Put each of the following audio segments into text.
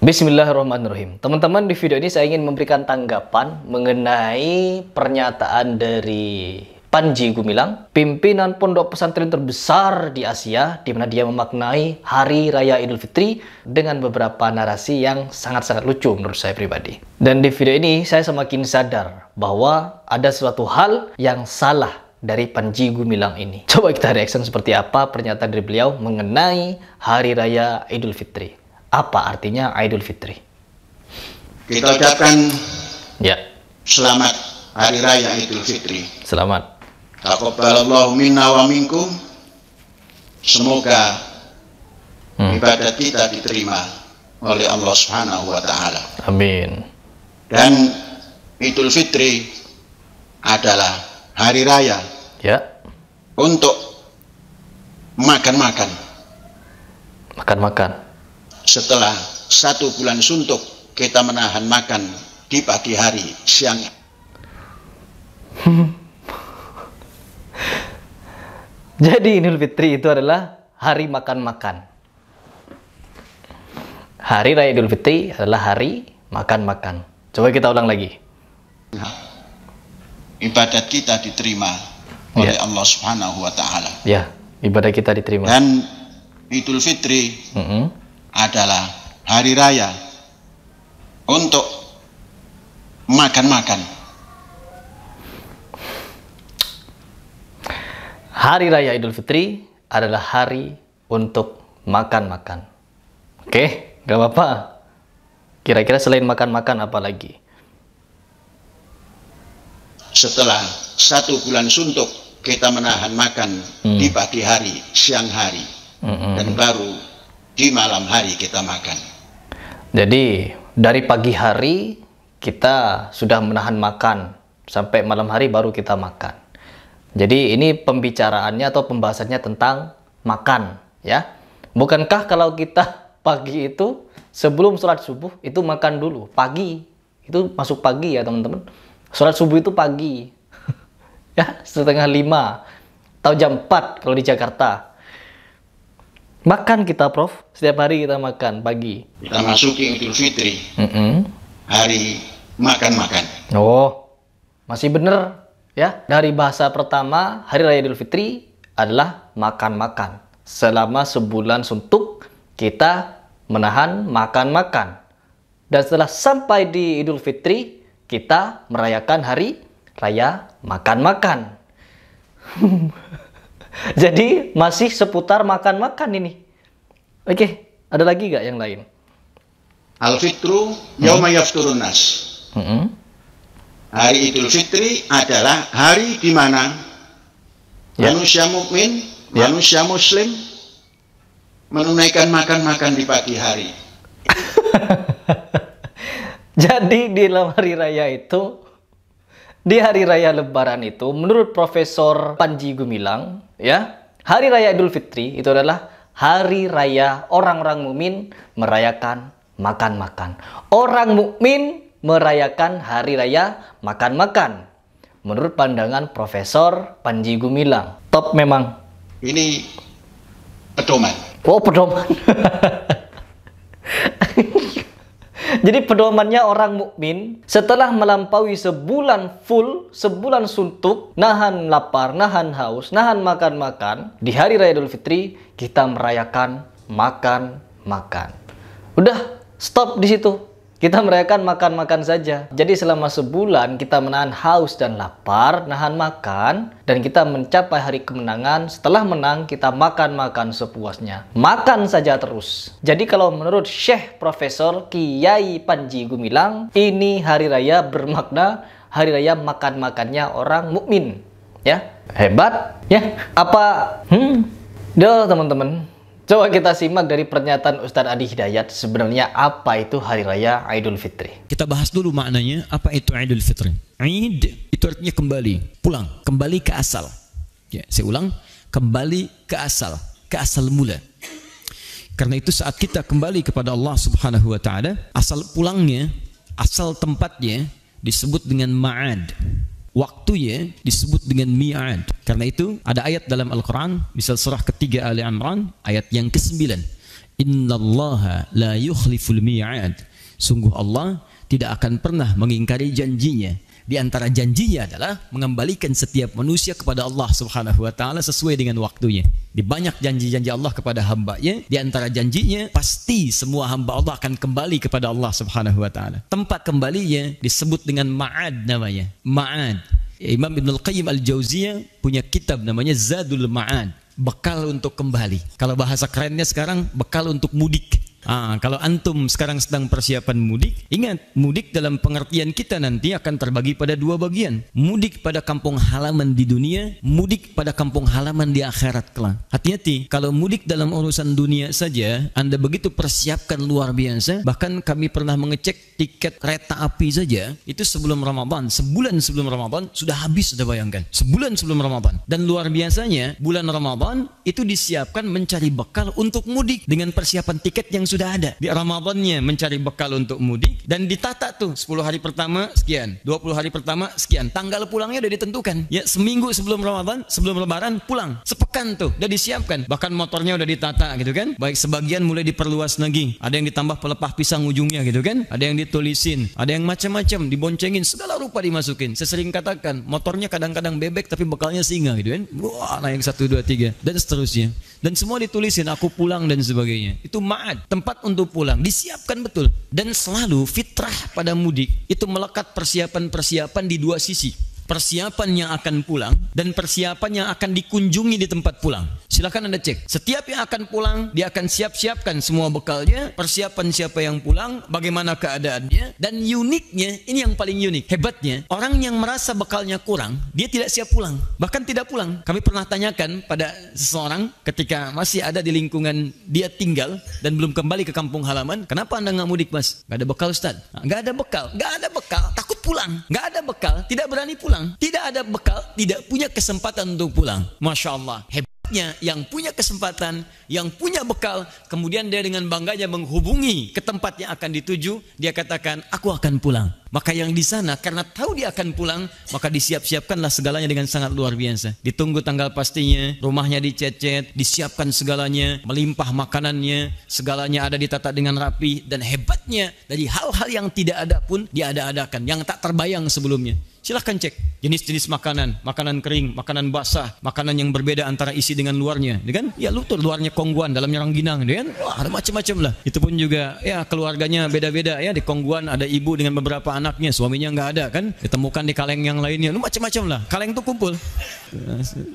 Bismillahirrahmanirrahim. Teman-teman, di video ini saya ingin memberikan tanggapan mengenai pernyataan dari Panji Gumilang, pimpinan pondok pesantren terbesar di Asia, di mana dia memaknai Hari Raya Idul Fitri dengan beberapa narasi yang sangat-sangat lucu menurut saya pribadi. Dan di video ini saya semakin sadar bahwa ada suatu hal yang salah dari Panji Gumilang ini. Coba kita reaction seperti apa pernyataan dari beliau mengenai Hari Raya Idul Fitri. Apa artinya Idul Fitri? Kita ucapkan Ya, selamat Hari Raya Idul Fitri. selamat. Taqabbalallahu minna wa minkum. Semoga ibadat kita diterima oleh Allah Subhanahu wa taala. Amin. Dan Idul Fitri adalah hari raya Ya, untuk makan-makan. makan-makan. Setelah 1 bulan suntuk, kita menahan makan di pagi hari, siang. Jadi Idul Fitri itu adalah hari makan-makan. Hari Raya Idul Fitri adalah hari makan-makan. Coba kita ulang lagi. Ibadat kita diterima oleh Allah Subhanahu wa taala. Ya, ibadah kita diterima. Dan Idul Fitri adalah hari raya untuk makan-makan. Hari Raya Idul Fitri adalah hari untuk makan-makan. Oke, gak apa-apa. Kira-kira selain makan-makan apa lagi? Setelah 1 bulan suntuk, kita menahan makan di pagi hari, siang hari, dan baru di malam hari kita makan. Jadi dari pagi hari kita sudah menahan makan sampai malam hari baru kita makan. Jadi ini pembicaraannya atau pembahasannya tentang makan, ya. Bukankah kalau kita pagi itu sebelum sholat subuh itu makan dulu? Pagi itu masuk pagi ya teman-teman. Sholat subuh itu pagi, ya 4:30 atau jam 4 kalau di Jakarta. Makan kita, Prof. Setiap hari kita makan pagi. Kita masuki Idul Fitri, hari makan-makan. Oh, masih bener ya. Dari bahasa pertama, Hari Raya Idul Fitri adalah makan-makan. Selama sebulan suntuk, kita menahan makan-makan. Dan setelah sampai di Idul Fitri, kita merayakan Hari Raya makan-makan. Jadi masih seputar makan-makan ini. Oke, ada lagi gak yang lain? Al-Fitru yauma yafturun nas. Hari Idul Fitri adalah hari di mana manusia mukmin, manusia muslim menunaikan makan-makan di pagi hari. Jadi di dalam hari raya itu, di hari raya Lebaran itu, menurut Profesor Panji Gumilang, ya, Hari Raya Idul Fitri itu adalah hari raya orang-orang mukmin merayakan makan-makan. Orang mukmin merayakan hari raya makan-makan. Menurut pandangan Profesor Panji Gumilang. Top memang. Ini pedoman. Oh, pedoman. Jadi pedomannya orang mukmin setelah melampaui sebulan full, sebulan suntuk, nahan lapar, nahan haus, nahan makan-makan, di hari Raya Idul Fitri kita merayakan makan-makan. Udah, stop di situ. Kita merayakan makan-makan saja. Jadi selama sebulan kita menahan haus dan lapar, nahan makan, dan kita mencapai hari kemenangan. Setelah menang, kita makan-makan sepuasnya. Makan saja terus. Jadi kalau menurut Syekh Profesor Kiai Panji Gumilang, ini hari raya bermakna hari raya makan-makannya orang mukmin. Ya, hebat. Ya, apa? Duh, teman-teman. Coba kita simak dari pernyataan Ustadz Adi Hidayat, sebenarnya apa itu Hari Raya Idul Fitri. Kita bahas dulu maknanya, apa itu Idul Fitri. Id itu artinya kembali, pulang, kembali ke asal. Ya, saya ulang, kembali ke asal mula. Karena itu saat kita kembali kepada Allah Subhanahu wa taala, asal pulangnya, asal tempatnya disebut dengan ma'ad. Waktunya disebut dengan mi'ad. Karena itu ada ayat dalam Al-Quran, misal surah ketiga Ali Imran ayat yang ke-9, Innallaha la yukhliful mi'ad. Sungguh Allah tidak akan pernah mengingkari janjinya. Di antara janjinya adalah mengembalikan setiap manusia kepada Allah Subhanahu wa taala sesuai dengan waktunya. Di banyak janji-janji Allah kepada hamba-Nya, di antara janjinya pasti semua hamba Allah akan kembali kepada Allah Subhanahu wa taala. Tempat kembalinya disebut dengan ma'ad namanya. Ma'ad. Imam Ibnul Qayyim Al-Jauziyah punya kitab namanya Zadul Ma'ad, bekal untuk kembali. Kalau bahasa kerennya sekarang, bekal untuk mudik. Kalau antum sekarang sedang persiapan mudik, ingat, mudik dalam pengertian kita nanti akan terbagi pada dua bagian. Mudik pada kampung halaman di dunia, mudik pada kampung halaman di akhirat kelak. Hati-hati, kalau mudik dalam urusan dunia saja, Anda begitu persiapkan luar biasa. Bahkan kami pernah mengecek tiket kereta api saja, itu sebelum Ramadan, sebulan sebelum Ramadan, sudah habis, sudah bayangkan. Sebulan sebelum Ramadan. Dan luar biasanya, bulan Ramadan itu disiapkan mencari bekal untuk mudik dengan persiapan tiket yang sudah ada. Di Ramadannya mencari bekal untuk mudik dan ditata tuh 10 hari pertama sekian, 20 hari pertama sekian. Tanggal pulangnya udah ditentukan. Ya, seminggu sebelum Ramadan, sebelum Lebaran pulang. Sepekan tuh udah disiapkan. Bahkan motornya udah ditata gitu kan. Baik sebagian mulai diperluas lagi. Ada yang ditambah pelepah pisang ujungnya gitu kan. Ada yang ditulisin, ada yang macam-macam, diboncengin, segala rupa dimasukin. Saya sering katakan, motornya kadang-kadang bebek tapi bekalnya singa gitu kan. Wah, naik 1 2 3 dan seterusnya. Dan semua ditulisin, aku pulang dan sebagainya. Itu ma'ad, tempat untuk pulang, disiapkan betul. Dan selalu fitrah pada mudik itu melekat persiapan-persiapan di dua sisi. Persiapan yang akan pulang dan persiapan yang akan dikunjungi di tempat pulang. Silakan Anda cek. Setiap yang akan pulang, dia akan siap-siapkan semua bekalnya, persiapan siapa yang pulang, bagaimana keadaannya, dan uniknya, ini yang paling unik, hebatnya, orang yang merasa bekalnya kurang, dia tidak siap pulang, bahkan tidak pulang. Kami pernah tanyakan pada seseorang ketika masih ada di lingkungan dia tinggal dan belum kembali ke kampung halaman, kenapa Anda nggak mudik, Mas? Nggak ada bekal, Ustaz. Nggak ada bekal, takut pulang. Nggak ada bekal, tidak berani pulang. Tidak ada bekal, tidak punya kesempatan untuk pulang. Masya Allah, hebatnya yang punya kesempatan, yang punya bekal, kemudian dia dengan bangganya menghubungi ke tempat yang akan dituju, dia katakan, aku akan pulang. Maka yang di sana karena tahu dia akan pulang, maka disiap-siapkanlah segalanya dengan sangat luar biasa. Ditunggu tanggal pastinya, rumahnya dicecet, disiapkan segalanya, melimpah makanannya, segalanya ada ditata dengan rapi, dan hebatnya dari hal-hal yang tidak ada pun diada-adakan, yang tak terbayang sebelumnya. Silahkan cek jenis-jenis makanan, makanan kering, makanan basah, makanan yang berbeda antara isi dengan luarnya, kan? Ya lutur, luarnya kongguan, dalamnya rangginang, kan? Wah, ada macam-macam lah. Itu pun juga, ya keluarganya beda-beda, ya di kongguan ada ibu dengan beberapa anaknya, suaminya nggak ada, kan? Ditemukan di kaleng yang lainnya, macam-macam lah. Kaleng itu kumpul,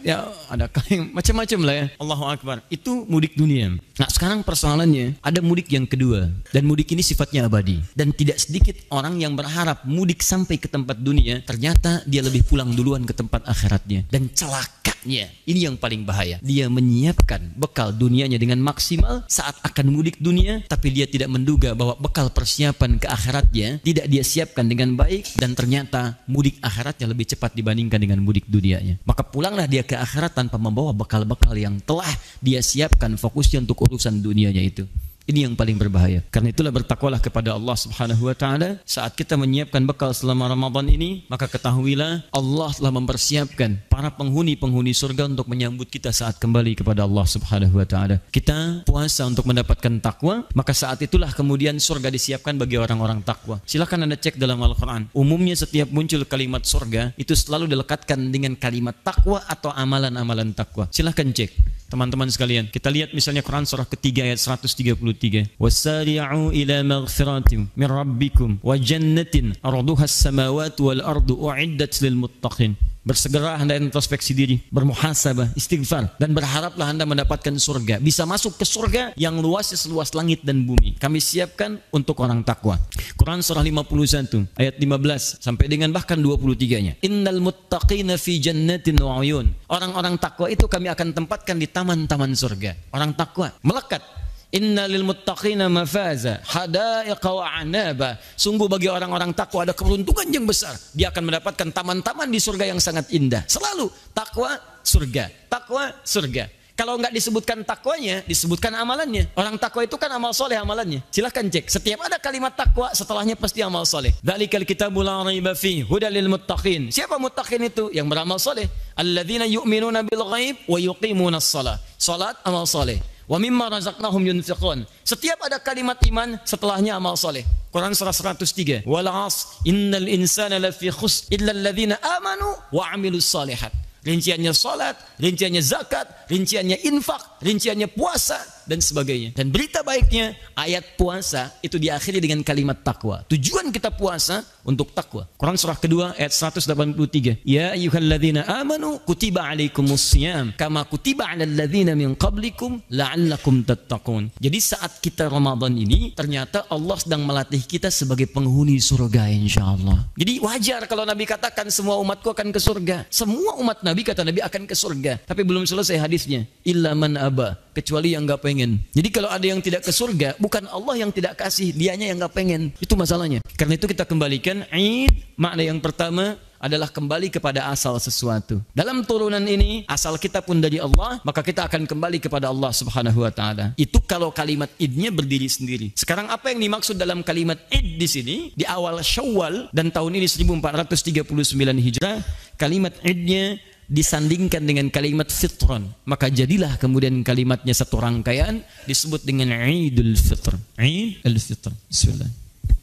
ya ada kaleng macam-macam lah ya. Allahu Akbar. Itu mudik dunia. Nah sekarang persoalannya ada mudik yang kedua, dan mudik ini sifatnya abadi, dan tidak sedikit orang yang berharap mudik sampai ke tempat dunia, ternyata dia lebih pulang duluan ke tempat akhiratnya. Dan celakanya, ini yang paling bahaya, dia menyiapkan bekal dunianya dengan maksimal saat akan mudik dunia, tapi dia tidak menduga bahwa bekal persiapan ke akhiratnya tidak dia siapkan dengan baik, dan ternyata mudik akhiratnya lebih cepat dibandingkan dengan mudik dunianya. Maka pulanglah dia ke akhirat tanpa membawa bekal-bekal yang telah dia siapkan, fokusnya untuk urusan dunianya itu. Ini yang paling berbahaya. Karena itulah bertakwalah kepada Allah Subhanahu wa taala. Saat kita menyiapkan bekal selama Ramadan ini, maka ketahuilah Allah telah mempersiapkan para penghuni-penghuni surga untuk menyambut kita saat kembali kepada Allah Subhanahu wa taala. Kita puasa untuk mendapatkan takwa, maka saat itulah kemudian surga disiapkan bagi orang-orang takwa. Silakan Anda cek dalam Al-Qur'an. Umumnya setiap muncul kalimat surga itu selalu dilekatkan dengan kalimat takwa atau amalan-amalan takwa. Silakan cek. Teman-teman sekalian, kita lihat misalnya Quran surah ketiga ayat 133. Wasari'u ila maghfiratin min rabbikum wa jannatin arduha as-samawati wal ardu u'iddat lil muttaqin. Bersegera Anda introspeksi diri, bermuhasabah, istighfar, dan berharaplah Anda mendapatkan surga. Bisa masuk ke surga yang luasnya seluas langit dan bumi. Kami siapkan untuk orang takwa. Quran surah 51 ayat 15 sampai dengan bahkan 23-nya. Innal muttaqina fi jannatin wa uyun. Orang-orang takwa itu kami akan tempatkan di taman-taman surga. Orang takwa melekat. Inna lil muttaqina mafaza hadaiqa wa anaba. Sungguh bagi orang-orang takwa ada keberuntungan yang besar. Dia akan mendapatkan taman-taman di surga yang sangat indah. Selalu takwa surga, takwa surga. Kalau nggak disebutkan takwanya, disebutkan amalannya. Orang takwa itu kan amal soleh amalannya. Silahkan cek. Setiap ada kalimat takwa, setelahnya pasti amal soleh. Dzalikal kitabul la raiba fihi hudal lil muttaqin. Siapa muttaqin itu? Yang beramal soleh. Alladzina yu'minuna bil ghaib wa yuqimunas shalah. Salat amal soleh. Wa mimma razaqnahum yunfiqun. Setiap ada kalimat iman, setelahnya amal soleh. Quran surah 103. Wal 'asr innal insana lafi khusr illa alladziina amanu wa 'amilus shalihat. Rinciannya salat, rinciannya zakat, rinciannya infak, rinciannya puasa, dan sebagainya. Dan berita baiknya, ayat puasa itu diakhiri dengan kalimat takwa. Tujuan kita puasa untuk takwa. Quran surah kedua ayat 183. Ya ayyuhalladzina amanu kutiba alaikumussyam kama kutiba alal ladzina min qablikum la'allakum tattaqun. Jadi saat kita Ramadan ini, ternyata Allah sedang melatih kita sebagai penghuni surga insyaallah. Jadi wajar kalau Nabi katakan semua umatku akan ke surga. Semua umat Nabi, kata Nabi, akan ke surga. Tapi belum selesai hadisnya. Illa man aba, kecuali yang enggak pengen. Jadi kalau ada yang tidak ke surga, bukan Allah yang tidak kasih, dianya yang enggak pengen. Itu masalahnya. Karena itu kita kembalikan Id, makna yang pertama adalah kembali kepada asal sesuatu. Dalam turunan ini, asal kita pun dari Allah, maka kita akan kembali kepada Allah Subhanahu wa taala. Itu kalau kalimat Idnya berdiri sendiri. Sekarang apa yang dimaksud dalam kalimat Id di sini? Di awal Syawal dan tahun ini 1439 Hijrah, kalimat Idnya disandingkan dengan kalimat fitron, maka jadilah kemudian kalimatnya satu rangkaian disebut dengan Idul Fitr. Idul Fitr. Bismillah.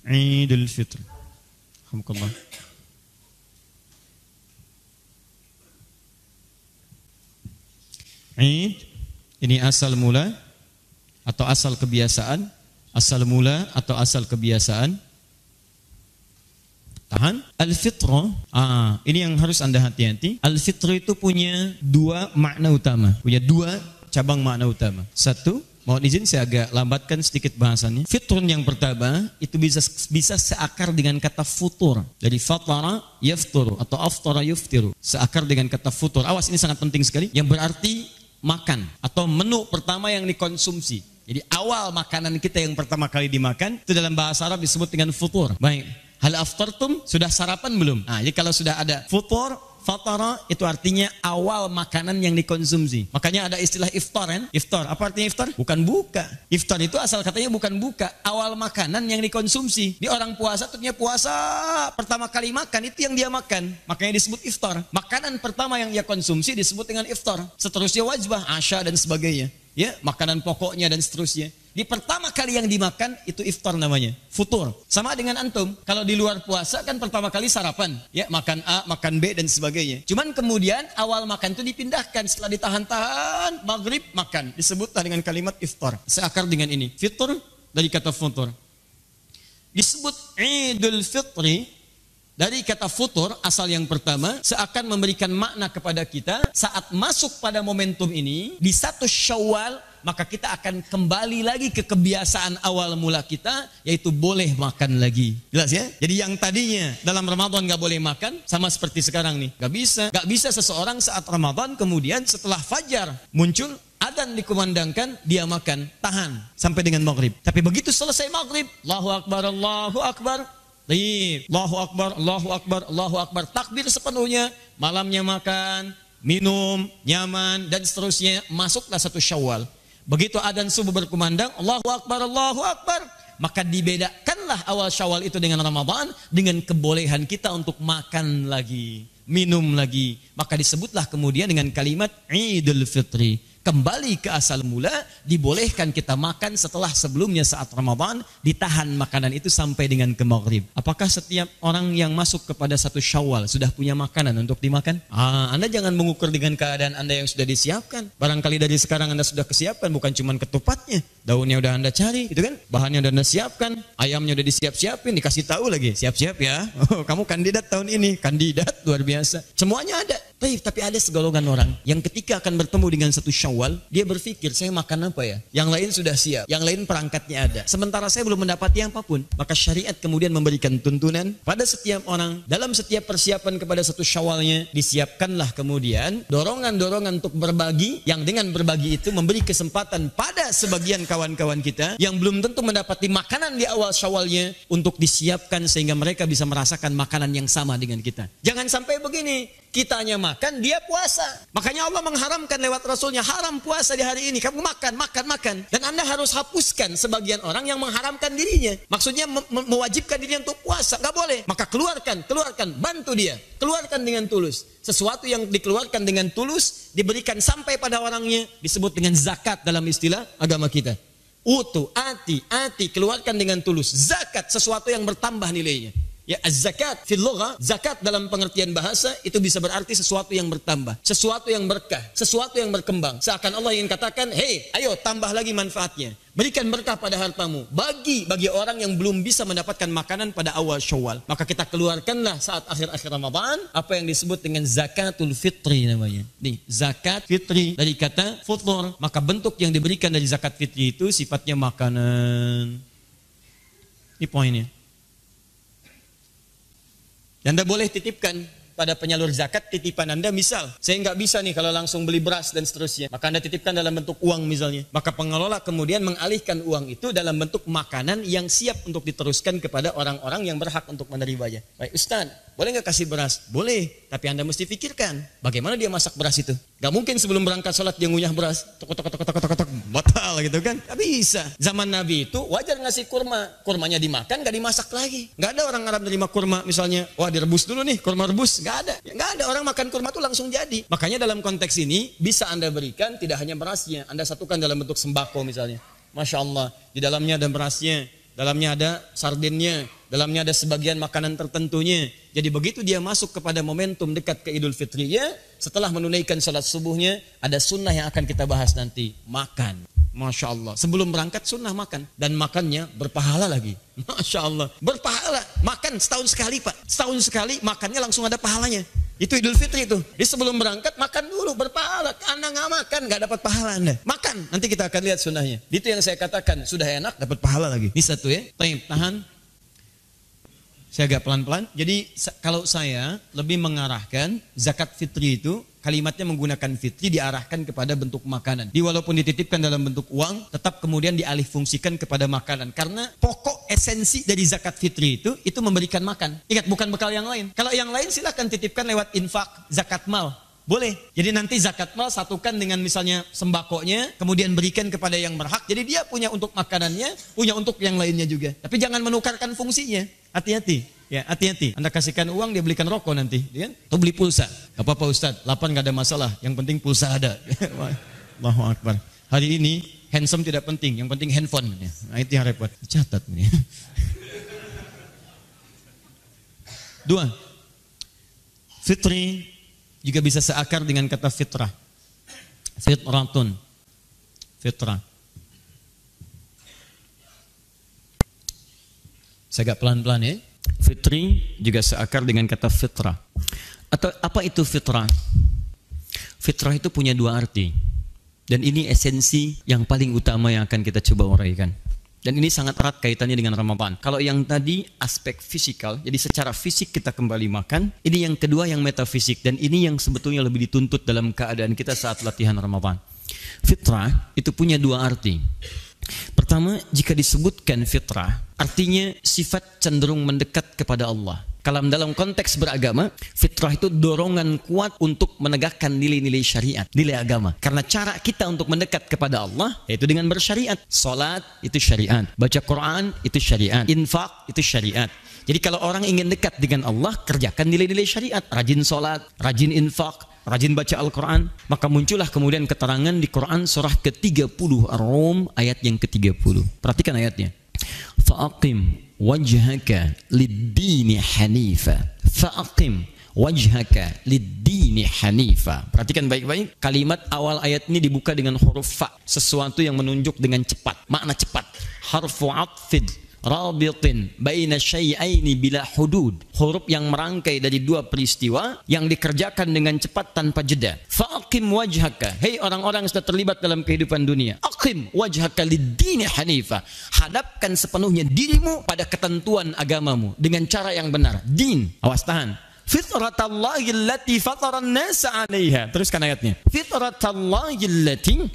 Idul Fitr. Alhamdulillah. Id ini asal mula atau asal kebiasaan, asal mula atau asal kebiasaan. Tahan. Al-fitrah, ini yang harus Anda hati-hati. Al-fitrah itu punya dua makna utama, punya dua cabang makna utama. Satu, mohon izin saya agak lambatkan sedikit bahasannya. Fitrun yang pertama itu bisa seakar dengan kata futur. Dari fatara yafturu atau aftara yuftiru. Seakar dengan kata futur. Awas, ini sangat penting sekali. Yang berarti makan atau menu pertama yang dikonsumsi. Jadi awal makanan kita yang pertama kali dimakan itu dalam bahasa Arab disebut dengan futur. Baik. Hal aftartum, sudah sarapan belum? Jadi kalau sudah ada futur, fatara itu artinya awal makanan yang dikonsumsi. Makanya ada istilah iftar kan? Iftar, apa artinya iftar? Bukan buka. Iftar itu asal katanya bukan buka, awal makanan yang dikonsumsi. Di orang puasa tentunya puasa pertama kali makan itu yang dia makan. Makanya disebut iftar. Makanan pertama yang dia konsumsi disebut dengan iftar. Seterusnya wajbah, asya dan sebagainya. Ya, makanan pokoknya dan seterusnya. Di pertama kali yang dimakan itu iftar namanya, futur. Sama dengan antum, kalau di luar puasa kan pertama kali sarapan, ya makan A, makan B dan sebagainya. Cuman kemudian awal makan itu dipindahkan setelah ditahan-tahan, maghrib makan, disebutlah dengan kalimat iftar. Seakar dengan ini, fitur dari kata futur. Disebut Idul Fitri dari kata futur, asal yang pertama, seakan memberikan makna kepada kita saat masuk pada momentum ini di 1 Syawal, maka kita akan kembali lagi ke kebiasaan awal mula kita, yaitu boleh makan lagi. Jelas ya? Jadi yang tadinya dalam Ramadan gak boleh makan, sama seperti sekarang nih, gak bisa seseorang saat Ramadan kemudian setelah fajar muncul adzan dikumandangkan, dia makan, tahan sampai dengan maghrib. Tapi begitu selesai maghrib, Allahu Akbar, Allahu Akbar, Allahu Akbar, Allahu Akbar, Allahu Akbar, takbir sepenuhnya, malamnya makan, minum, nyaman dan seterusnya, masuklah 1 Syawal. Begitu adzan subuh berkumandang, Allahu Akbar, Allahu Akbar, maka dibedakanlah awal Syawal itu dengan Ramadan dengan kebolehan kita untuk makan lagi, minum lagi. Maka disebutlah kemudian dengan kalimat Idul Fitri. Kembali ke asal mula, dibolehkan kita makan setelah sebelumnya saat Ramadan, ditahan makanan itu sampai dengan ke maghrib. Apakah setiap orang yang masuk kepada 1 Syawal sudah punya makanan untuk dimakan? Anda jangan mengukur dengan keadaan Anda yang sudah disiapkan. Barangkali dari sekarang Anda sudah kesiapkan, bukan cuma ketupatnya, daunnya udah Anda cari, gitu kan? Bahannya udah Anda siapkan, ayamnya udah disiap-siapin, dikasih tahu lagi, siap-siap ya. Kamu kandidat tahun ini, kandidat luar biasa. Semuanya ada. Tapi ada segolongan orang yang ketika akan bertemu dengan 1 Syawal, dia berpikir, saya makan apa ya? Yang lain sudah siap, yang lain perangkatnya ada. Sementara saya belum mendapati apapun. Maka syariat kemudian memberikan tuntunan pada setiap orang. Dalam setiap persiapan kepada 1 Syawalnya, disiapkanlah kemudian dorongan-dorongan untuk berbagi, yang dengan berbagi itu memberi kesempatan pada sebagian kawan-kawan kita yang belum tentu mendapati makanan di awal Syawalnya untuk disiapkan sehingga mereka bisa merasakan makanan yang sama dengan kita. Jangan sampai begini, Kitanya makan, dia puasa. Makanya Allah mengharamkan lewat Rasulnya, haram puasa di hari ini. Kamu makan. Dan Anda harus hapuskan sebagian orang yang mengharamkan dirinya. Maksudnya mewajibkan dirinya untuk puasa. Nggak boleh. Maka keluarkan. Bantu dia. Keluarkan dengan tulus. Sesuatu yang dikeluarkan dengan tulus, diberikan sampai pada orangnya, disebut dengan zakat dalam istilah agama kita. Utu, ati, keluarkan dengan tulus. Zakat, sesuatu yang bertambah nilainya. Ya, az-zakat fil lugha, zakat dalam pengertian bahasa itu bisa berarti sesuatu yang bertambah, sesuatu yang berkah, sesuatu yang berkembang. Seakan Allah ingin katakan, "Hei, ayo tambah lagi manfaatnya. Berikan berkah pada hartamu. Bagi orang yang belum bisa mendapatkan makanan pada awal Syawal, maka kita keluarkanlah saat akhir-akhir Ramadan apa yang disebut dengan zakatul fitri namanya. Nih, zakat fitri dari kata futur, maka bentuk yang diberikan dari zakat fitri itu sifatnya makanan. Ini poinnya. Anda boleh titipkan pada penyalur zakat titipan Anda, misal saya nggak bisa nih kalau langsung beli beras dan seterusnya, maka Anda titipkan dalam bentuk uang misalnya, maka pengelola kemudian mengalihkan uang itu dalam bentuk makanan yang siap untuk diteruskan kepada orang-orang yang berhak untuk menerimanya. Baik Ustaz, boleh nggak kasih beras? Boleh, tapi Anda mesti pikirkan bagaimana dia masak beras itu. Gak mungkin sebelum berangkat sholat dia ngunyah beras, tok, batal gitu kan? Gak bisa. Zaman Nabi itu wajar ngasih kurma, kurmanya dimakan, gak dimasak lagi. Gak ada orang Arab nerima kurma misalnya, wah direbus dulu nih, kurma rebus. Gak ada. Gak ada orang makan kurma itu langsung jadi. Makanya dalam konteks ini bisa Anda berikan tidak hanya berasnya, Anda satukan dalam bentuk sembako misalnya. Masya Allah, di dalamnya ada berasnya, dalamnya ada sardennya, dalamnya ada sebagian makanan tertentunya. Jadi begitu dia masuk kepada momentum dekat ke Idul Fitrinya, setelah menunaikan salat subuhnya, ada sunnah yang akan kita bahas nanti. Makan. Masya Allah. Sebelum berangkat sunnah makan. Dan makannya berpahala lagi. Masya Allah. Berpahala. Makan setahun sekali Pak. Setahun sekali makannya langsung ada pahalanya. Itu Idul Fitri itu. Jadi sebelum berangkat makan dulu, berpahala. Anda nggak makan, nggak dapat pahala Anda. Makan. Nanti kita akan lihat sunnahnya. Itu yang saya katakan, sudah enak dapat pahala lagi. Ini satu ya. Tahan. Saya agak pelan-pelan. Jadi kalau saya lebih mengarahkan zakat fitri itu, kalimatnya menggunakan fitri diarahkan kepada bentuk makanan. Walaupun dititipkan dalam bentuk uang, tetap kemudian dialih fungsikan kepada makanan. Karena pokok esensi dari zakat fitri itu memberikan makan. Ingat, bukan bekal yang lain. Kalau yang lain silakan titipkan lewat infak, zakat mal. Boleh. Jadi nanti zakat mal satukan dengan misalnya sembakonya, kemudian berikan kepada yang berhak. Jadi dia punya untuk makanannya, punya untuk yang lainnya juga. Tapi jangan menukarkan fungsinya. Hati-hati. Ya, hati-hati. Anda kasihkan uang, dia belikan rokok nanti. Ya? Atau beli pulsa. Gak apa-apa Ustaz, 8 gak ada masalah. Yang penting pulsa ada. Allahu Akbar. Hari ini, handsome tidak penting. Yang penting handphone. Nah, itu yang repot. Catat. 2. Fitri juga bisa seakar dengan kata fitrah. Fitratun. Fitrah. Saya agak pelan-pelan ya. Fitri juga seakar dengan kata fitrah. Atau apa itu fitrah? Fitrah itu punya dua arti. Dan ini esensi yang paling utama yang akan kita coba uraikan. Dan ini sangat erat kaitannya dengan Ramadan. Kalau yang tadi aspek fisikal, jadi secara fisik kita kembali makan. Ini yang kedua yang metafisik. Dan ini yang sebetulnya lebih dituntut dalam keadaan kita saat latihan Ramadan. Fitrah itu punya dua arti. Pertama, jika disebutkan fitrah, artinya sifat cenderung mendekat kepada Allah. Kalau dalam konteks beragama, fitrah itu dorongan kuat untuk menegakkan nilai-nilai syariat, nilai agama. Karena cara kita untuk mendekat kepada Allah, yaitu dengan bersyariat. Salat itu syariat, baca Quran itu syariat, infak itu syariat. Jadi kalau orang ingin dekat dengan Allah, kerjakan nilai-nilai syariat. Rajin salat, rajin infak, rajin baca Al-Quran. Maka muncullah kemudian keterangan di Quran surah ke-30 Ar-Rum ayat yang ke-30. Perhatikan ayatnya. Fa'aqim wajhaka lid-dini hanifa. Fa'aqim wajhaka lid-dini hanifa. Perhatikan baik-baik. Kalimat awal ayat ini dibuka dengan huruf fa. Sesuatu yang menunjuk dengan cepat. Makna cepat. Harfu atfid rabitin baina syai'aini bila hudud. Huruf yang merangkai dari dua peristiwa yang dikerjakan dengan cepat tanpa jeda. Fa'aqim wajhaka. Hei orang-orang yang sudah terlibat dalam kehidupan dunia. Aqim wajhaka lid-dini hanifa. Hadapkan sepenuhnya dirimu pada ketentuan agamamu dengan cara yang benar. Din. Awas tahan. Fitratallahi allati fataran nasa 'alaiha. Teruskan ayatnya. Fitratallahi allati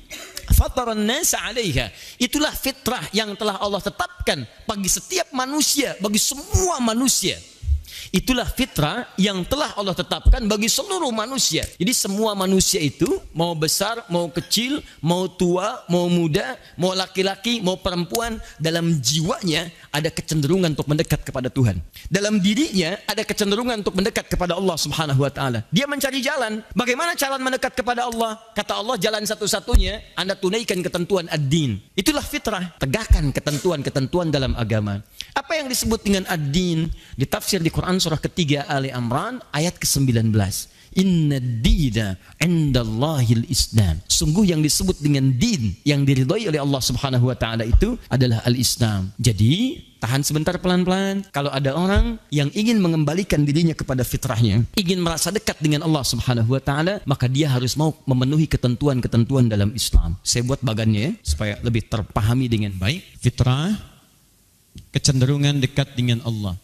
fataran nasa 'alaiha. Itulah fitrah yang telah Allah tetapkan bagi setiap manusia, bagi semua manusia. Itulah fitrah yang telah Allah tetapkan bagi seluruh manusia. Jadi semua manusia itu, mau besar, mau kecil, mau tua, mau muda, mau laki-laki, mau perempuan, dalam jiwanya ada kecenderungan untuk mendekat kepada Tuhan. Dalam dirinya ada kecenderungan untuk mendekat kepada Allah Subhanahu wa taala. Dia mencari jalan. Bagaimana cara mendekat kepada Allah? Kata Allah, jalan satu-satunya Anda tunaikan ketentuan ad-din. Itulah fitrah. Tegakkan ketentuan-ketentuan dalam agama. Apa yang disebut dengan ad-din ditafsir di Quran surah ketiga Ali Imran ayat ke-19. Inna dina indallahil Islam. Sungguh yang disebut dengan din yang diridhai oleh Allah Subhanahu wa taala itu adalah al-Islam. Jadi tahan sebentar pelan-pelan. Kalau ada orang yang ingin mengembalikan dirinya kepada fitrahnya, ingin merasa dekat dengan Allah Subhanahu wa taala, maka dia harus mau memenuhi ketentuan-ketentuan dalam Islam. Saya buat bagannya supaya lebih terpahami dengan baik. Fitrah, kecenderungan dekat dengan Allah.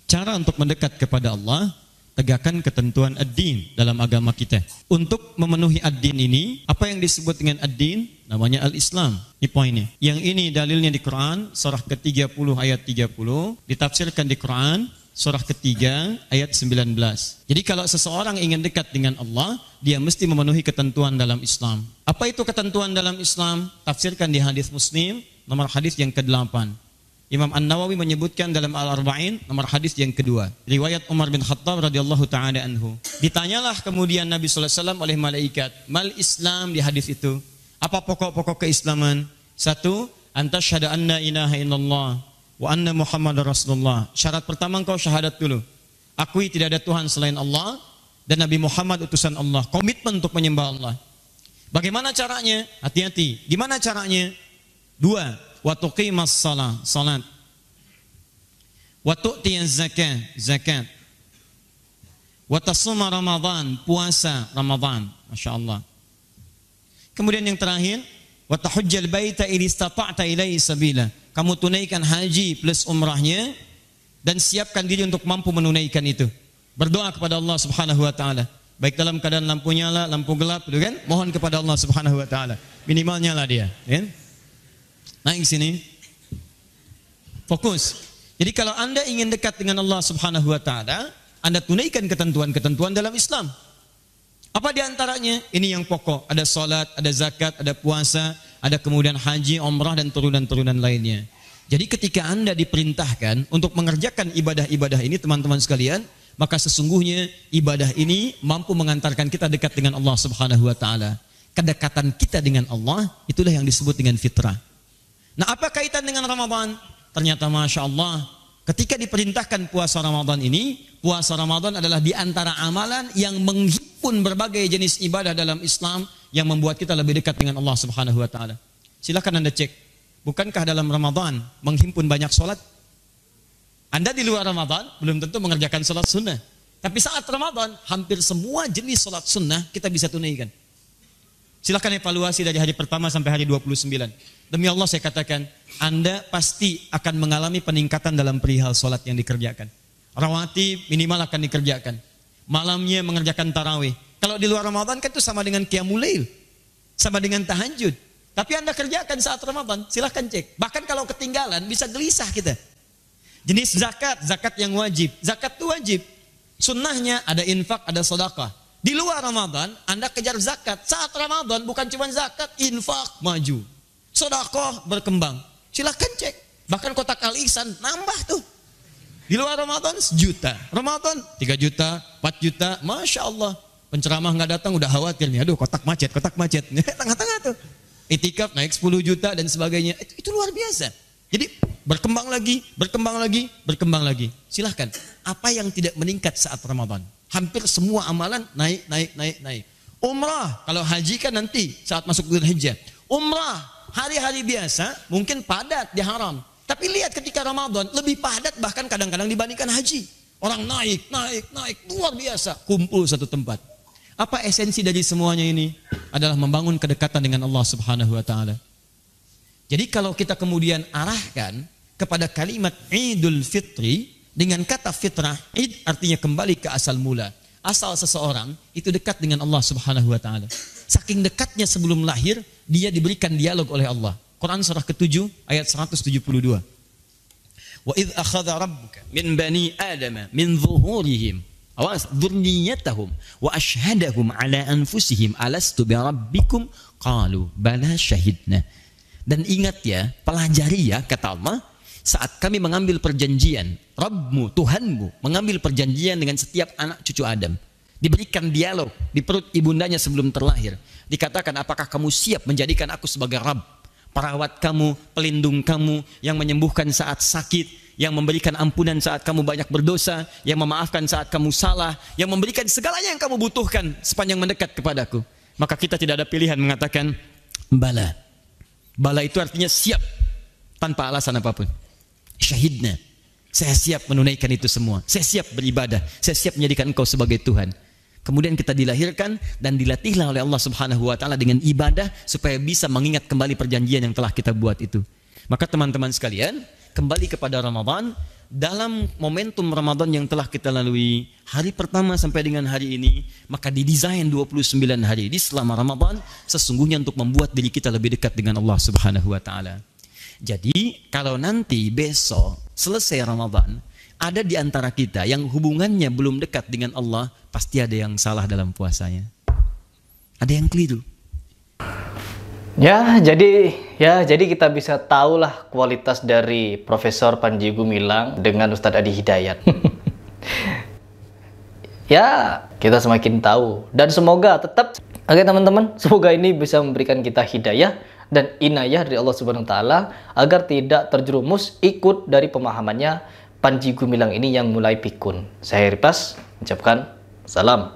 Cara untuk mendekat kepada Allah, tegakkan ketentuan ad-din dalam agama kita. Untuk memenuhi ad-din ini, apa yang disebut dengan ad-din? Namanya al-Islam. Ini poinnya. Yang ini dalilnya di Quran, surah ke-30 ayat 30, ditafsirkan di Quran, surah ketiga ayat 19. Jadi kalau seseorang ingin dekat dengan Allah, dia mesti memenuhi ketentuan dalam Islam. Apa itu ketentuan dalam Islam? Tafsirkan di hadis Muslim, nomor hadis yang ke-8. Imam An-Nawawi menyebutkan dalam Al-Arba'in nomor hadis yang kedua, riwayat Umar bin Khattab radhiyallahu taala anhu. Ditanyalah kemudian Nabi sallallahu alaihi wasallam oleh malaikat, "Mal Islam?" di hadis itu. Apa pokok-pokok keislaman? Satu, anta syahada anna ilaha illallah wa anna Muhammadar Rasulullah. Syarat pertama engkau syahadat dulu. Akui tidak ada Tuhan selain Allah dan Nabi Muhammad utusan Allah. Komitmen untuk menyembah Allah. Bagaimana caranya? Hati-hati. Gimana caranya? Dua, wa tuqimas salat. Wa tu'tiyaz zakat. Wa tasuma Ramadan, puasa Ramadan. Masya Allah. Kemudian yang terakhir, wa tahujjal baita in istata'ta ilaihi sabila. Kamu tunaikan haji plus umrahnya dan siapkan diri untuk mampu menunaikan itu. Berdoa kepada Allah Subhanahu wa taala. Baik dalam keadaan lampu nyala, lampu gelap, gitu kan? Mohon kepada Allah Subhanahu wa taala. Minimal nyala dia, kan? Naik sini. Fokus. Jadi kalau Anda ingin dekat dengan Allah Subhanahu wa taala, Anda tunaikan ketentuan-ketentuan dalam Islam. Apa di antaranya? Ini yang pokok. Ada salat, ada zakat, ada puasa, ada kemudian haji, umrah dan turunan-turunan lainnya. Jadi ketika Anda diperintahkan untuk mengerjakan ibadah-ibadah ini teman-teman sekalian, maka sesungguhnya ibadah ini mampu mengantarkan kita dekat dengan Allah Subhanahu wa taala. Kedekatan kita dengan Allah itulah yang disebut dengan fitrah. Nah, apa kaitan dengan Ramadan? Ternyata Masya Allah, ketika diperintahkan puasa Ramadan ini, puasa Ramadan adalah di antara amalan yang menghimpun berbagai jenis ibadah dalam Islam yang membuat kita lebih dekat dengan Allah Subhanahu wa taala. Silakan Anda cek, bukankah dalam Ramadan menghimpun banyak sholat? Anda di luar Ramadan belum tentu mengerjakan sholat sunnah, tapi saat Ramadan hampir semua jenis sholat sunnah kita bisa tunaikan. Silakan evaluasi dari hari pertama sampai hari 29. Demi Allah saya katakan, Anda pasti akan mengalami peningkatan dalam perihal sholat yang dikerjakan. Rawatib minimal akan dikerjakan. Malamnya mengerjakan tarawih. Kalau di luar Ramadan kan itu sama dengan qiyamul lail, sama dengan tahajud. Tapi Anda kerjakan saat Ramadan, silahkan cek. Bahkan kalau ketinggalan bisa gelisah kita. Jenis zakat, zakat yang wajib. Zakat itu wajib. Sunnahnya ada infak, ada sedekah. Di luar Ramadan, Anda kejar zakat. Saat Ramadan bukan cuma zakat, infak maju. Sedekah berkembang. Silahkan cek. Bahkan kotak Al-Ihsan nambah tuh. Di luar Ramadan 1 juta. Ramadan 3 juta, 4 juta. Masya Allah. Penceramah nggak datang udah khawatir nih. Aduh kotak macet. Tengah-tengah tuh. Itikaf naik 10 juta dan sebagainya. Itu luar biasa. Jadi berkembang lagi. Silahkan. Apa yang tidak meningkat saat Ramadan? Hampir semua amalan naik. Umrah, kalau haji kan nanti saat masuk Dzulhijjah. Umrah, hari-hari biasa mungkin padat di haram. Tapi lihat ketika Ramadan lebih padat bahkan kadang-kadang dibandingkan haji. Orang naik, luar biasa. Kumpul satu tempat. Apa esensi dari semuanya ini? Adalah membangun kedekatan dengan Allah Subhanahu wa taala. Jadi kalau kita kemudian arahkan kepada kalimat Idul Fitri dengan kata fitrah, id artinya kembali ke asal mula. Asal seseorang itu dekat dengan Allah Subhanahu wa taala. Saking dekatnya sebelum lahir, dia diberikan dialog oleh Allah. Quran surah ke-7 ayat 172. Wa idh akhadha rabbuka min bani adama min zuhurihim awas dzurriyyatahum wa ashhadahum ala anfusihim alastu bi rabbikum qalu bala syahidna. Dan ingat ya, pelajari ya, kata Allah, saat kami mengambil perjanjian, Rabbmu, Tuhanmu mengambil perjanjian dengan setiap anak cucu Adam. Diberikan dialog di perut ibundanya sebelum terlahir. Dikatakan, apakah kamu siap menjadikan aku sebagai Rabb, perawat kamu, pelindung kamu, yang menyembuhkan saat sakit, yang memberikan ampunan saat kamu banyak berdosa, yang memaafkan saat kamu salah, yang memberikan segalanya yang kamu butuhkan sepanjang mendekat kepadaku. Maka kita tidak ada pilihan mengatakan bala. Bala itu artinya siap tanpa alasan apapun. Syahidna, saya siap menunaikan itu semua. Saya siap beribadah. Saya siap menjadikan engkau sebagai Tuhan. Kemudian kita dilahirkan dan dilatihlah oleh Allah Subhanahu wa taala dengan ibadah supaya bisa mengingat kembali perjanjian yang telah kita buat itu. Maka teman-teman sekalian, kembali kepada Ramadan. Dalam momentum Ramadan yang telah kita lalui, hari pertama sampai dengan hari ini, maka didesain 29 hari ini selama Ramadan sesungguhnya untuk membuat diri kita lebih dekat dengan Allah Subhanahu wa taala. Jadi, kalau nanti besok selesai Ramadan, ada di antara kita yang hubungannya belum dekat dengan Allah, pasti ada yang salah dalam puasanya. Ada yang keliru. Ya, jadi kita bisa tahulah kualitas dari Profesor Panji Gumilang dengan Ustadz Adi Hidayat. Ya, kita semakin tahu dan semoga tetap, oke teman-teman, semoga ini bisa memberikan kita hidayah dan inayah dari Allah Subhanahu wa taala agar tidak terjerumus ikut dari pemahamannya Panji Gumilang ini yang mulai pikun. Saya Ripas, ucapkan salam.